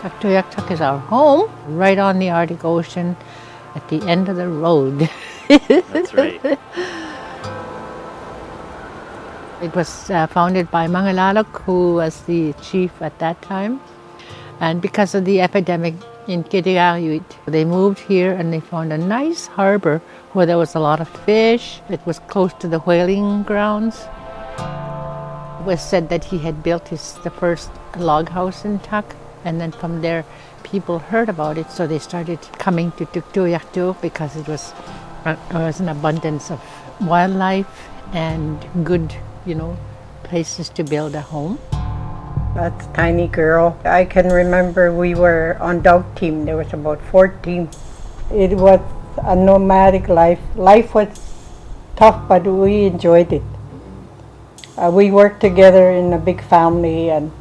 Tuktoyaktuk is our home, right on the Arctic Ocean, at the end of the road. That's right. It was founded by Mangalalok, who was the chief at that time. And because of the epidemic in Tuktoyaktuk, they moved here and they found a nice harbor where there was a lot of fish. It was close to the whaling grounds. It was said that he had built the first log house in Tuk, and then from there people heard about it, so they started coming to Tuktoyaktuk because it was an abundance of wildlife and good, places to build a home. That's a tiny girl. I can remember we were on dog team. There was about 14. It was a nomadic life. Life was tough, but we enjoyed it. We worked together in a big family, and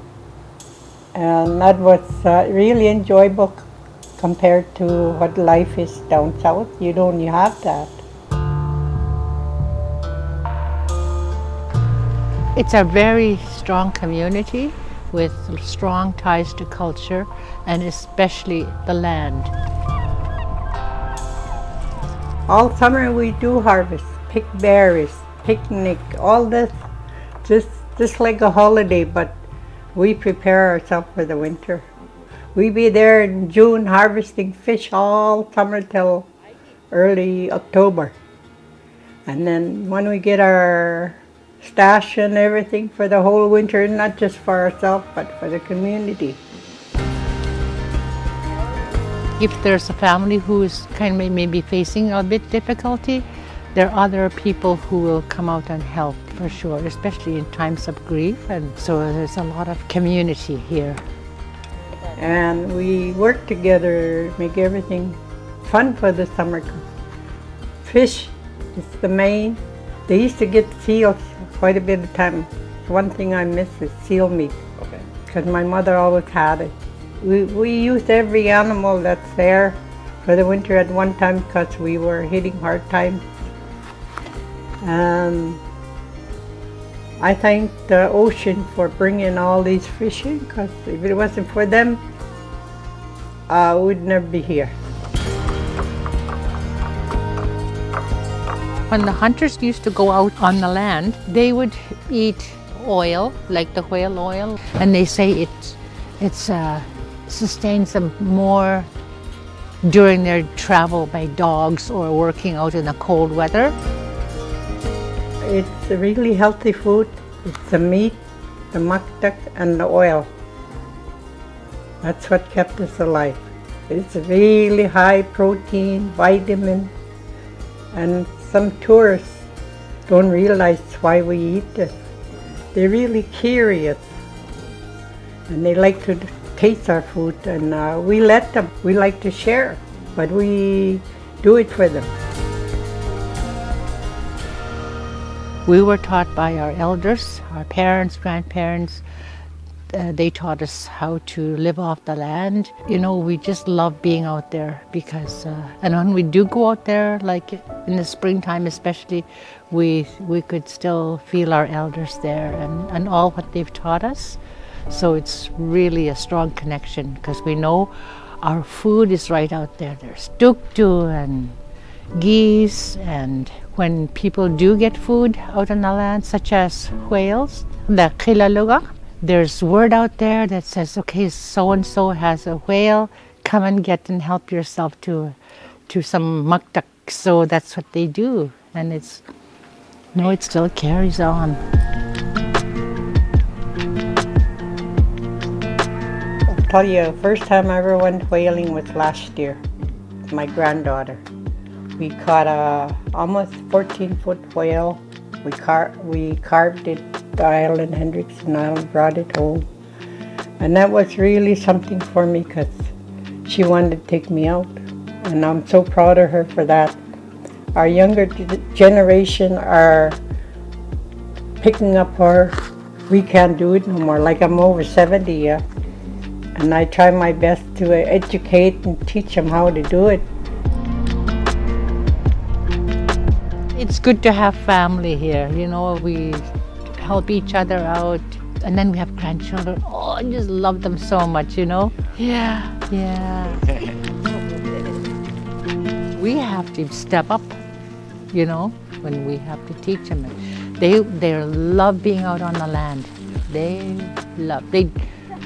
that was really enjoyable compared to what life is down south. You have that. It's a very strong community with strong ties to culture and especially the land. All summer we do harvest, pick berries, picnic, all this, just like a holiday, but we prepare ourselves for the winter. We be there in June harvesting fish all summer till early October. And then when we get our stash and everything for the whole winter, not just for ourselves, but for the community. If there's a family who is kind of maybe facing a bit difficulty, there are other people who will come out and help for sure, especially in times of grief. And so there's a lot of community here. And we work together, make everything fun for the summer. Fish is the main. They used to get seals quite a bit of time. One thing I miss is seal meat. Okay. Because my mother always had it. We used every animal that's there for the winter at one time because we were hitting hard times. I thank the ocean for bringing all these fish in, because if it wasn't for them, we'd never be here. When the hunters used to go out on the land, they would eat oil, like the whale oil, and they say it sustains them more during their travel by dogs or working out in the cold weather. It's a really healthy food. It's the meat, the maktak, and the oil. That's what kept us alive. It's really high protein, vitamin, and some tourists don't realize why we eat this. They're really curious, and they like to taste our food, and we let them. We like to share, but we do it for them. We were taught by our elders, our parents, grandparents. They taught us how to live off the land. We just love being out there because, and when we do go out there, like in the springtime especially, we could still feel our elders there and all what they've taught us. So it's really a strong connection because we know our food is right out there. There's tuktu and geese, and when people do get food out on the land, such as whales, the kilaluga, there's word out there that says, okay, so-and-so has a whale, come and get and help yourself to some maktak. So that's what they do, and it still carries on. I'll tell you, first time I ever went whaling was last year with my granddaughter. We caught a almost 14-foot whale. We carved it, the island, Hendrickson Island, brought it home. And that was really something for me because she wanted to take me out. And I'm so proud of her for that. Our younger generation are picking up her. We can't do it no more. Like, I'm over 70, yeah. And I try my best to educate and teach them how to do it. It's good to have family here. We help each other out. And then we have grandchildren. Oh, I just love them so much, you know? Yeah. We have to step up, you know, when we have to teach them. They love being out on the land. They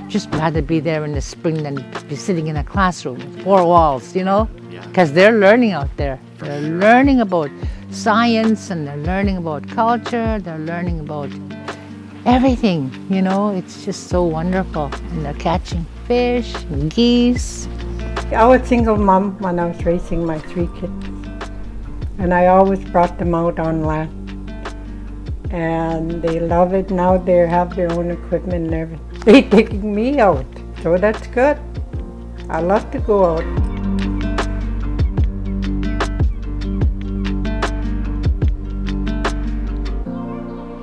just rather be there in the spring than be sitting in a classroom with four walls, you know? Because they're learning out there. They're learning about science and they're learning about culture. They're learning about everything, you know? It's just so wonderful. And they're catching fish and geese. I was a single mom when I was raising my 3 kids. And I always brought them out on land. And they love it. Now they have their own equipment and everything. They're taking me out, so that's good. I love to go out.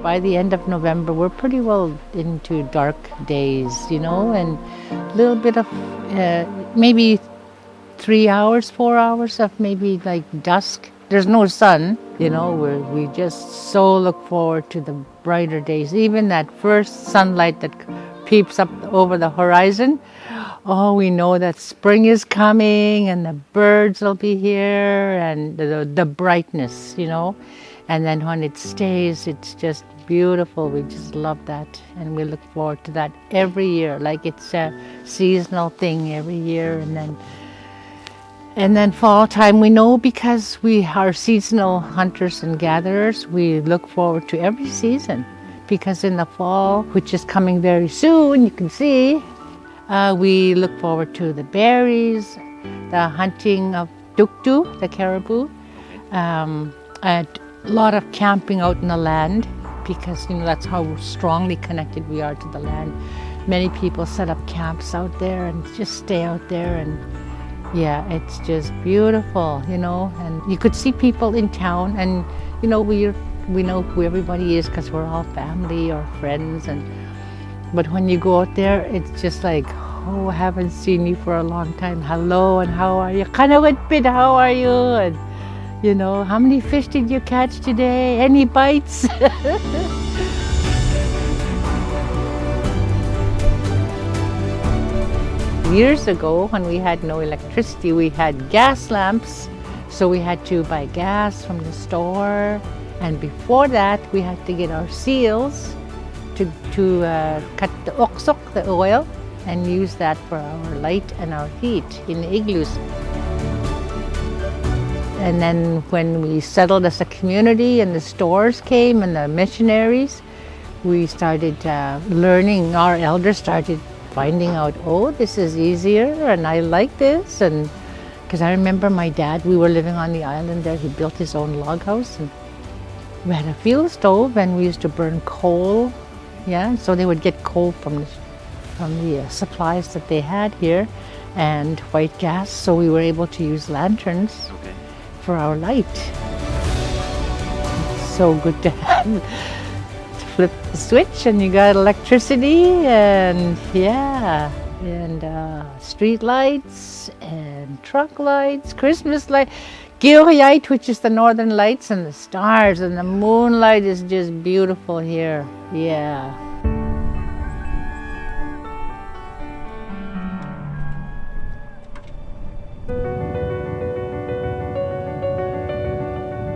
By the end of November, we're pretty well into dark days, you know, and a little bit of maybe 3 hours, 4 hours of maybe like dusk. There's no sun, you know, we just so look forward to the brighter days. Even that first sunlight that peeps up over the horizon, oh, we know that spring is coming and the birds will be here and the brightness, you know. And then when it stays, it's just beautiful. We just love that. And we look forward to that every year, like it's a seasonal thing every year. And then fall time, we know because we are seasonal hunters and gatherers, we look forward to every season. Because in the fall, which is coming very soon, you can see, we look forward to the berries, the hunting of Tuktoyaktuk, the caribou, and a lot of camping out in the land, because you know that's how strongly connected we are to the land. Many people set up camps out there and just stay out there, and yeah, it's just beautiful, you know. And you could see people in town, and you know we know who everybody is because we're all family or friends. But when you go out there, it's just like, oh, I haven't seen you for a long time. Hello, and how are you? Kanawatpid, how are you? And you know, how many fish did you catch today? Any bites? Years ago, when we had no electricity, we had gas lamps, so we had to buy gas from the store. And before that, we had to get our seals to cut the oksok, the oil, and use that for our light and our heat in the igloos. And then when we settled as a community and the stores came and the missionaries, we started learning. Our elders started finding out, oh, this is easier and I like this. And because I remember my dad, we were living on the island there. He built his own log house and we had a fuel stove and we used to burn coal. Yeah, so they would get coal from the supplies that they had here and white gas. So we were able to use lanterns for our light. It's so good to have. Flip the switch and you got electricity and yeah, and street lights and truck lights, Christmas lights, Gillight, which is the northern lights, and the stars and the moonlight is just beautiful here. Yeah.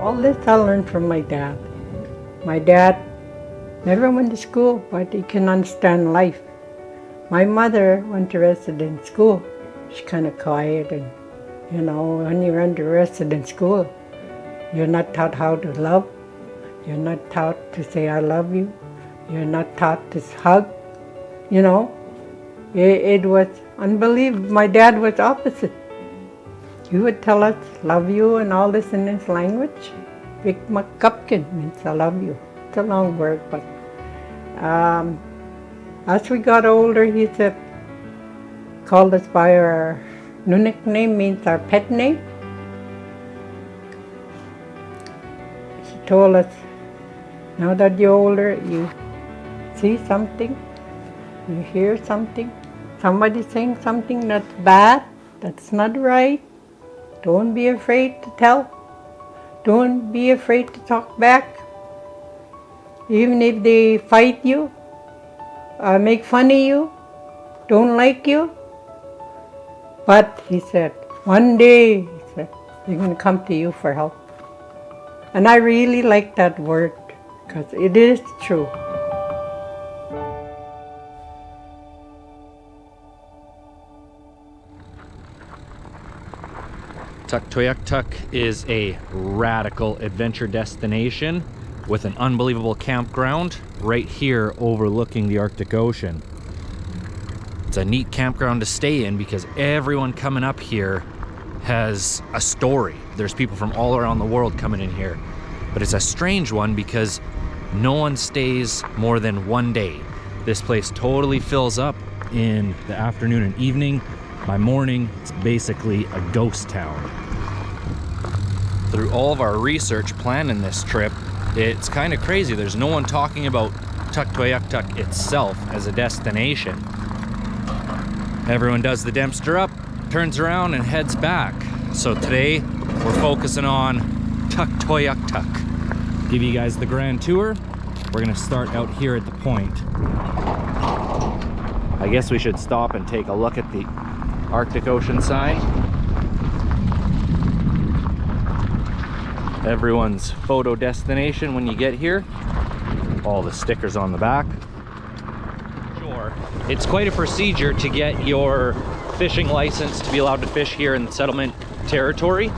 All this I learned from my dad. My dad never went to school, but he can understand life. My mother went to resident school. She's kind of quiet, and you know, when you run to resident school, you're not taught how to love. You're not taught to say I love you. You're not taught to hug. You know, it was unbelievable. My dad was opposite. He would tell us love you and all this in his language. Big Makupkin means I love you. It's a long word, but as we got older, he said, called us by our new nickname, means our pet name. He told us, now that you're older, you see something, you hear something, somebody saying something that's bad, that's not right, don't be afraid to tell. Don't be afraid to talk back. Even if they fight you, make fun of you, don't like you. But he said, one day, he said, they're going to come to you for help. And I really like that word because it is true. Tuktoyaktuk is a radical adventure destination with an unbelievable campground right here overlooking the Arctic Ocean. It's a neat campground to stay in because everyone coming up here has a story. There's people from all around the world coming in here. But it's a strange one because no one stays more than one day. This place totally fills up in the afternoon and evening. By morning, it's basically a ghost town. Through all of our research planning this trip, it's kind of crazy. There's no one talking about Tuktoyaktuk itself as a destination. Everyone does the Dempster up, turns around and heads back. So today, we're focusing on Tuktoyaktuk. Give you guys the grand tour. We're gonna start out here at the point. I guess we should stop and take a look at the Arctic Ocean sign. Everyone's photo destination when you get here. All the stickers on the back. Sure, it's quite a procedure to get your fishing license to be allowed to fish here in the settlement territory.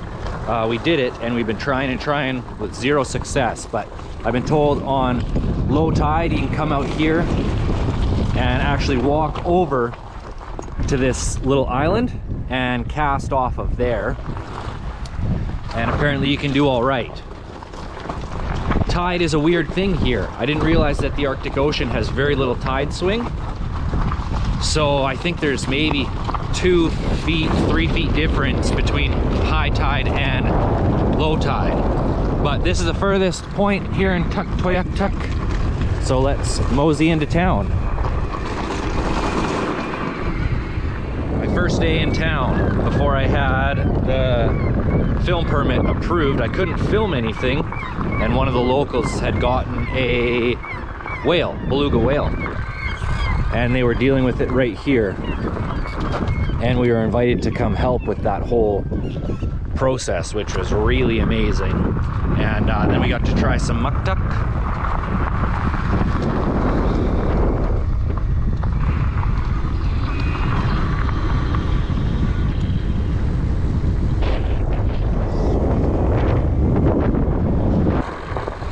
We did it and we've been trying and trying with zero success, but I've been told on low tide you can come out here and actually walk over to this little island and cast off of there, and apparently you can do all right. Tide is a weird thing here. I didn't realize that the Arctic Ocean has very little tide swing, so I think there's maybe 2 feet, 3 feet difference between high tide and low tide. But this is the furthest point here in Tuktoyaktuk, so let's mosey into town. First day in town before I had the film permit approved. I couldn't film anything, and one of the locals had gotten a whale, beluga whale, and they were dealing with it right here, and we were invited to come help with that whole process, which was really amazing. And then we got to try some muktuk.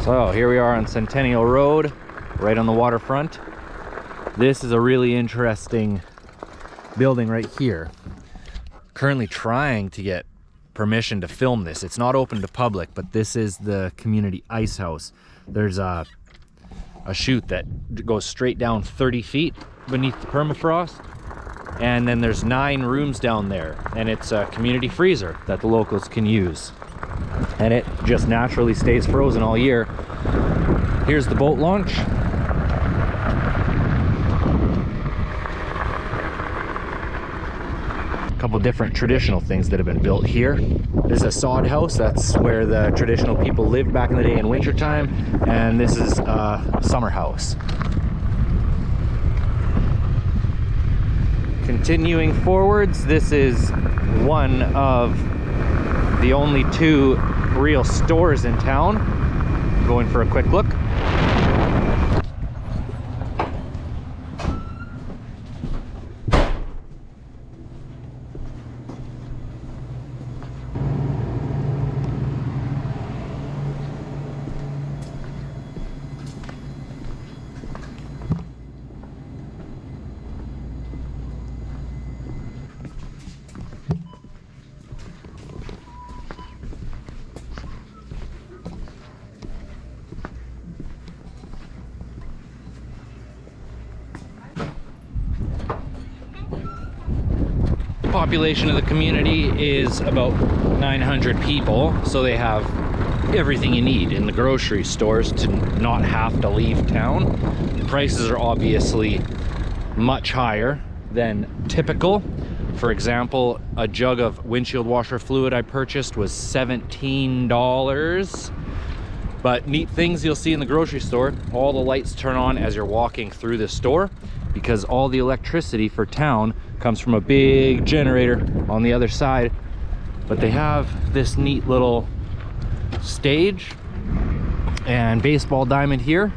So here we are on Centennial Road, right on the waterfront. This is a really interesting building right here. Currently trying to get permission to film this. It's not open to public, but this is the community ice house. There's a chute that goes straight down 30 feet beneath the permafrost. And then there's 9 rooms down there, and it's a community freezer that the locals can use. And it just naturally stays frozen all year. Here's the boat launch. A couple different traditional things that have been built here. This is a sod house. That's where the traditional people lived back in the day in wintertime. And this is a summer house. Continuing forwards, this is one of the only 2 real stores in town. Going for a quick look. Population of the community is about 900 people, so they have everything you need in the grocery stores to not have to leave town. The prices are obviously much higher than typical. For example, a jug of windshield washer fluid I purchased was $17. But neat things you'll see in the grocery store, all the lights turn on as you're walking through the store, because all the electricity for town comes from a big generator on the other side. But they have this neat little stage and baseball diamond here.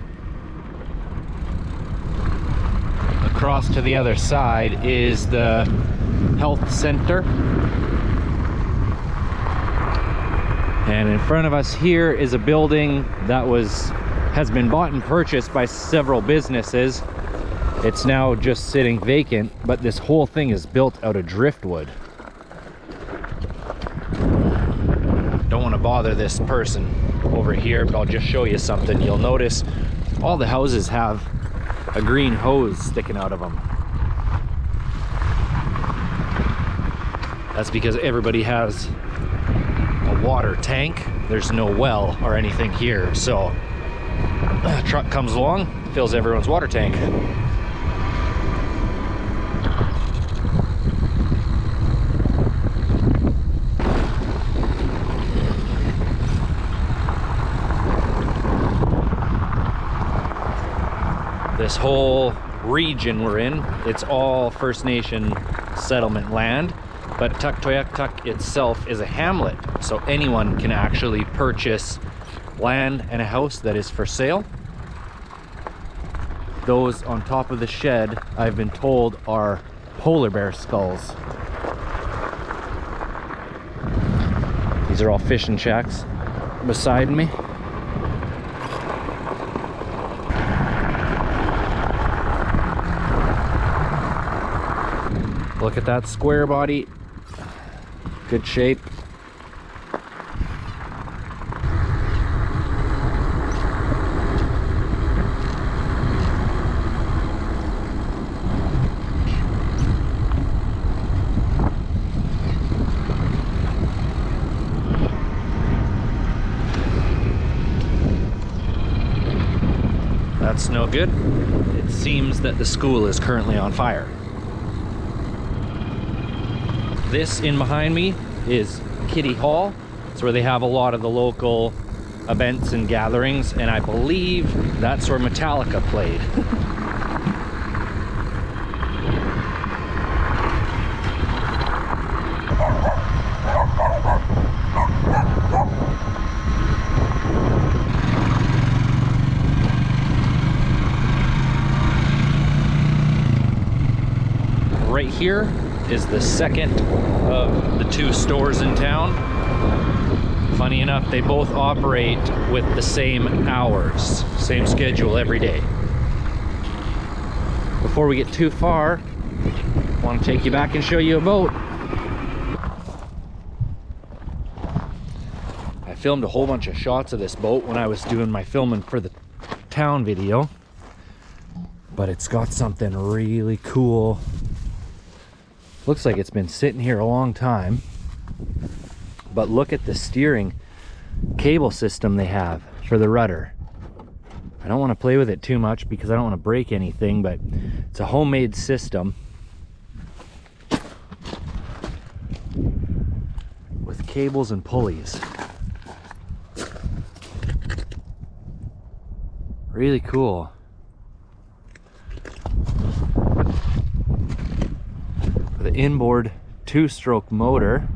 Across to the other side is the health center. And in front of us here is a building that has been bought and purchased by several businesses. It's now just sitting vacant, but this whole thing is built out of driftwood. Don't want to bother this person over here, but I'll just show you something. You'll notice all the houses have a green hose sticking out of them. That's because everybody has a water tank. There's no well or anything here, so a truck comes along, fills everyone's water tank. This whole region we're in, it's all First Nation settlement land, but Tuktoyaktuk itself is a hamlet, so anyone can actually purchase land and a house that is for sale. Those on top of the shed, I've been told, are polar bear skulls. These are all fishing shacks beside me. Look at that square body, good shape. That's no good. It seems that the school is currently on fire. This in behind me is Kitty Hall. It's where they have a lot of the local events and gatherings, and I believe that's where Metallica played. Right here is the second of the two stores in town. Funny enough, they both operate with the same hours, same schedule every day. Before we get too far, I want to take you back and show you a boat. I filmed a whole bunch of shots of this boat when I was doing my filming for the town video, but it's got something really cool. Looks like it's been sitting here a long time, but look at the steering cable system they have for the rudder. I don't want to play with it too much because I don't want to break anything, but it's a homemade system with cables and pulleys. Really cool. The inboard two-stroke motor.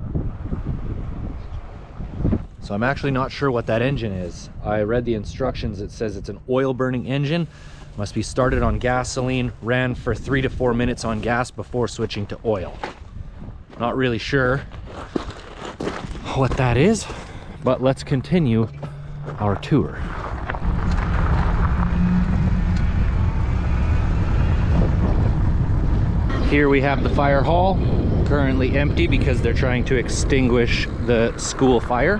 So I'm actually not sure what that engine is. I read the instructions. It says it's an oil burning engine. Must be started on gasoline, ran for 3 to 4 minutes on gas before switching to oil. Not really sure what that is, but let's continue our tour. Here we have the fire hall, currently empty because they're trying to extinguish the school fire.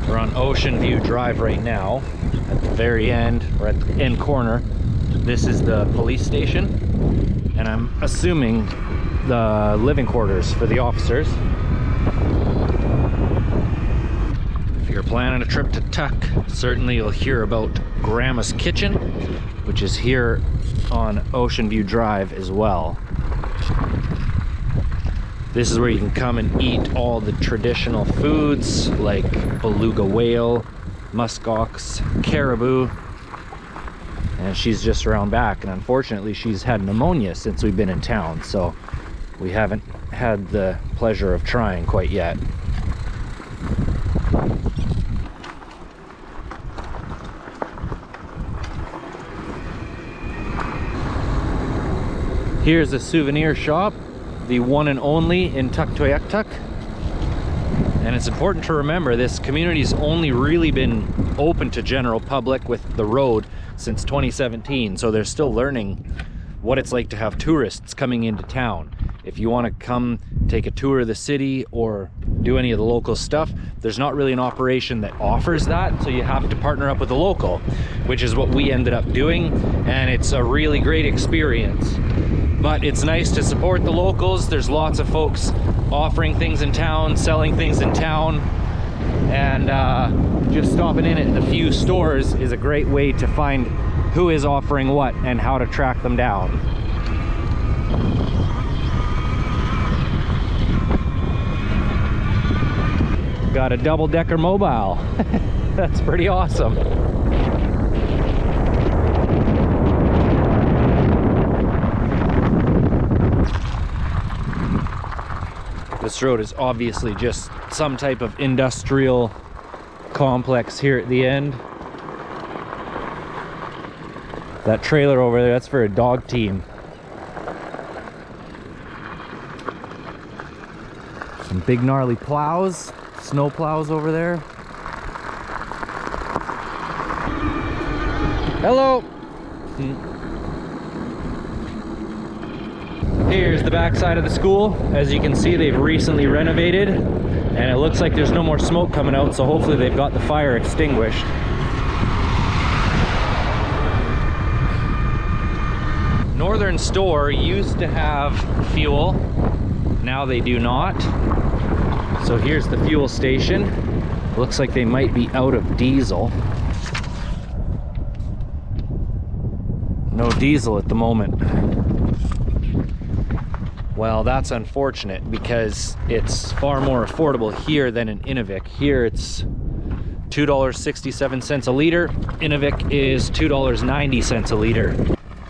We're on Ocean View Drive right now. At the very end, or at the end corner, this is the police station, and I'm assuming the living quarters for the officers. If you're planning a trip to Tuk, certainly you'll hear about Grandma's Kitchen, which is here on Ocean View Drive as well. This is where you can come and eat all the traditional foods like beluga whale, muskox, caribou. And she's just around back, and unfortunately she's had pneumonia since we've been in town, so we haven't had the pleasure of trying quite yet. Here's a souvenir shop, the one and only in Tuktoyaktuk. And it's important to remember this community's only really been open to general public with the road since 2017. So they're still learning what it's like to have tourists coming into town. If you want to come take a tour of the city or do any of the local stuff, there's not really an operation that offers that, so you have to partner up with a local, which is what we ended up doing, and it's a really great experience. But it's nice to support the locals. There's lots of folks offering things in town, selling things in town, and just stopping in at a few stores is a great way to find who is offering what and how to track them down. Got a double-decker mobile. That's pretty awesome. This road is obviously just some type of industrial complex here at the end. That trailer over there, that's for a dog team. Some big gnarly plows, snow plows over there. Hello! Here's the back side of the school. As you can see, they've recently renovated, and it looks like there's no more smoke coming out, so hopefully they've got the fire extinguished. Northern Store used to have fuel, now they do not. So here's the fuel station. Looks like they might be out of diesel. No diesel at the moment. Well, that's unfortunate because it's far more affordable here than in Inuvik. Here it's $2.67 a liter. Inuvik is $2.90 a liter.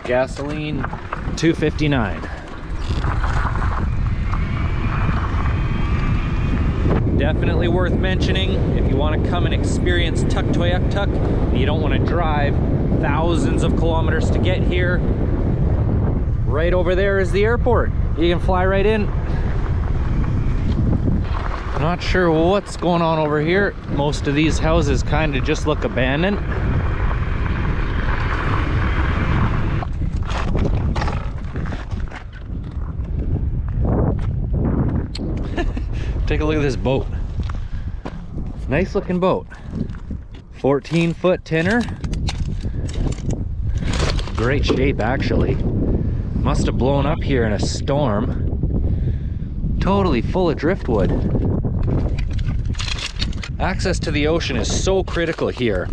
Gasoline, $2.59. Definitely worth mentioning if you want to come and experience Tuktoyaktuk and you don't want to drive thousands of kilometers to get here. Right over there is the airport. You can fly right in. Not sure what's going on over here. Most of these houses kind of just look abandoned. Take a look at this boat. Nice looking boat. 14-foot tinner. Great shape, actually. Must have blown up here in a storm. Totally full of driftwood. Access to the ocean is so critical here,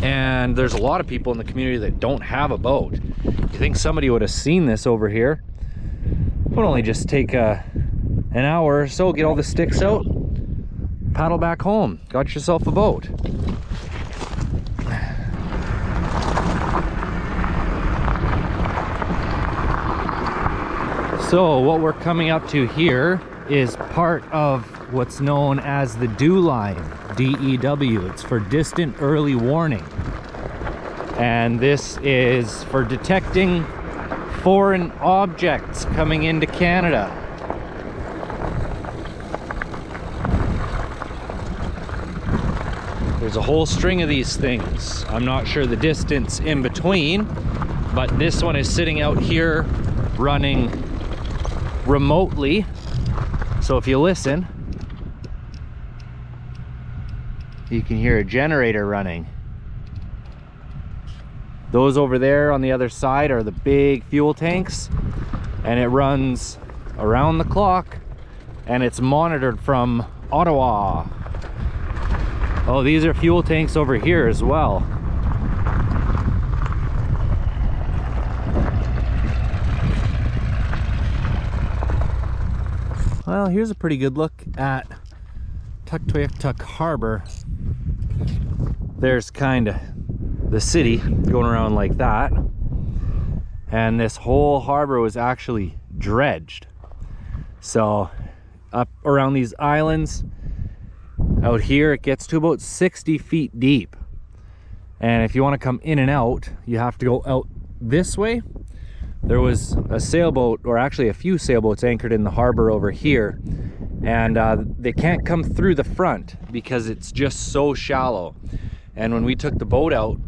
and there's a lot of people in the community that don't have a boat. You think somebody would have seen this over here? It would only just take an hour or so, get all the sticks out, paddle back home. Got yourself a boat. So what we're coming up to here is part of what's known as the DEW line, D-E-W. It's for distant early warning. And this is for detecting foreign objects coming into Canada. There's a whole string of these things. I'm not sure the distance in between, but this one is sitting out here running remotely. So if you listen, you can hear a generator running. Those over there on the other side are the big fuel tanks, and it runs around the clock, and it's monitored from Ottawa. Oh, these are fuel tanks over here as well. Well, here's a pretty good look at Tuktoyaktuk Harbor. There's kind of the city going around like that. And this whole harbor was actually dredged. So up around these islands out here, it gets to about 60 feet deep. And if you want to come in and out, you have to go out this way. There was a sailboat, or actually a few sailboats, anchored in the harbor over here, and they can't come through the front because it's just so shallow. And when we took the boat out,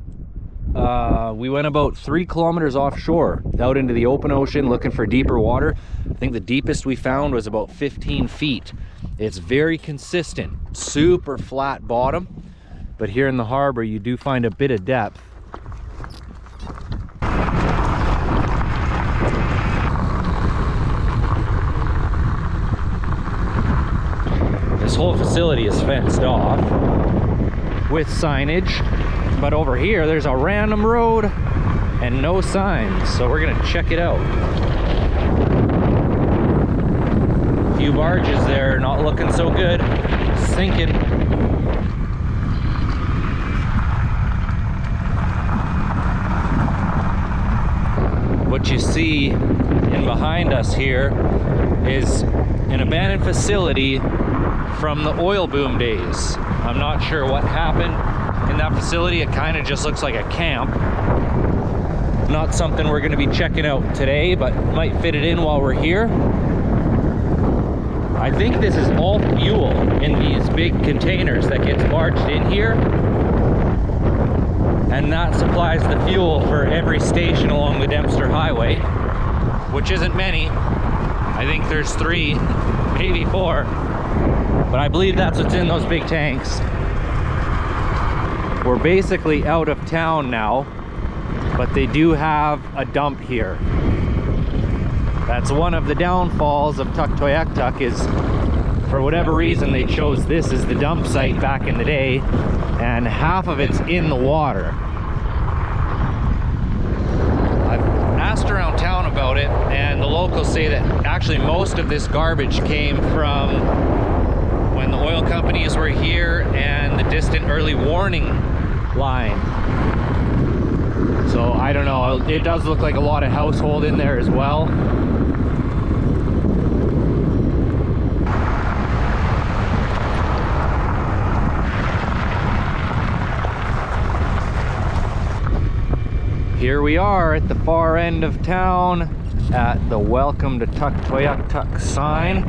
we went about 3 kilometers offshore out into the open ocean looking for deeper water. I think the deepest we found was about 15 feet. It's very consistent, super flat bottom, but here in the harbor you do find a bit of depth. This whole facility is fenced off with signage, but over here there's a random road and no signs, so we're gonna check it out. A few barges there, not looking so good, sinking. What you see in behind us here is an abandoned facility from the oil boom days. I'm not sure what happened in that facility. It kind of just looks like a camp. Not something we're going to be checking out today, but might fit it in while we're here. I think this is all fuel in these big containers that gets barged in here, and that supplies the fuel for every station along the Dempster Highway, which isn't many. I think there's 3, maybe 4. But I believe that's what's in those big tanks. We're basically out of town now, but they do have a dump here. That's one of the downfalls of Tuktoyaktuk, is for whatever reason they chose this as the dump site back in the day, and half of it's in the water. I've asked around town about it, and the locals say that actually most of this garbage came from when the oil companies were here and the distant early warning line. So I don't know, it does look like a lot of household in there as well. Here we are at the far end of town at the Welcome to Tuktoyaktuk sign.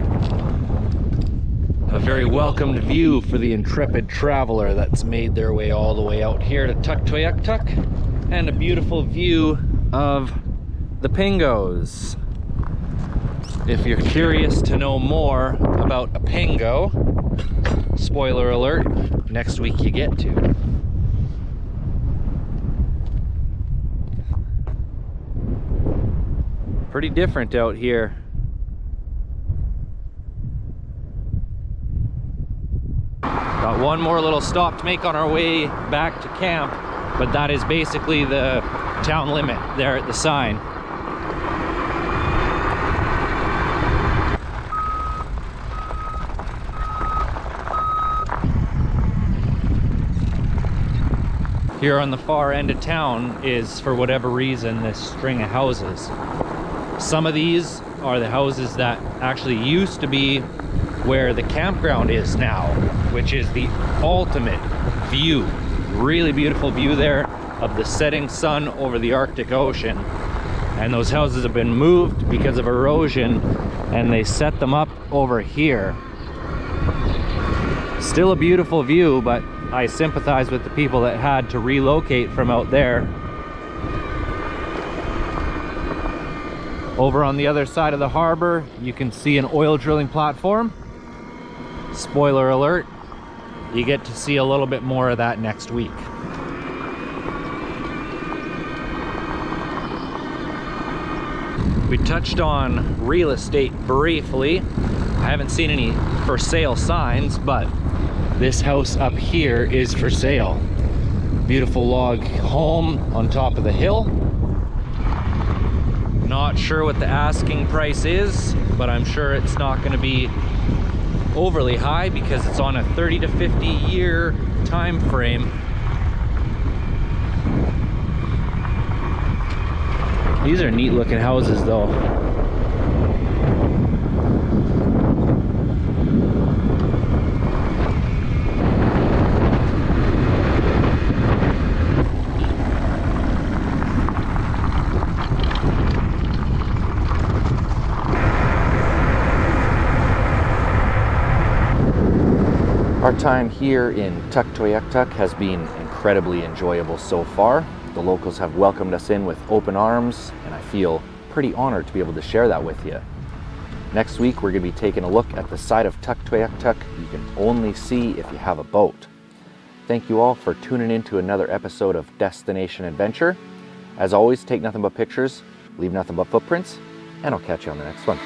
A very welcomed view for the intrepid traveler that's made their way all the way out here to Tuktoyaktuk, and a beautiful view of the pingos. If you're curious to know more about a pingo, spoiler alert, next week you get to. Pretty different out here. Got one more little stop to make on our way back to camp, but that is basically the town limit there at the sign. Here on the far end of town is, for whatever reason, this string of houses. Some of these are the houses that actually used to be where the campground is now, which is the ultimate view. Really beautiful view there of the setting sun over the Arctic Ocean. And those houses have been moved because of erosion, and they set them up over here. Still a beautiful view, but I sympathize with the people that had to relocate from out there. Over on the other side of the harbor, you can see an oil drilling platform. Spoiler alert, you get to see a little bit more of that next week. We touched on real estate briefly. I haven't seen any for sale signs, but this house up here is for sale. Beautiful log home on top of the hill. Not sure what the asking price is. but I'm sure it's not going to be overly high because it's on a 30 to 50 year time frame. These are neat looking houses though. Our time here in Tuktoyaktuk has been incredibly enjoyable so far. The locals have welcomed us in with open arms, and I feel pretty honored to be able to share that with you. Next week, we're going to be taking a look at the side of Tuktoyaktuk you can only see if you have a boat. Thank you all for tuning in to another episode of Destination Adventure. As always, take nothing but pictures, leave nothing but footprints, and I'll catch you on the next one.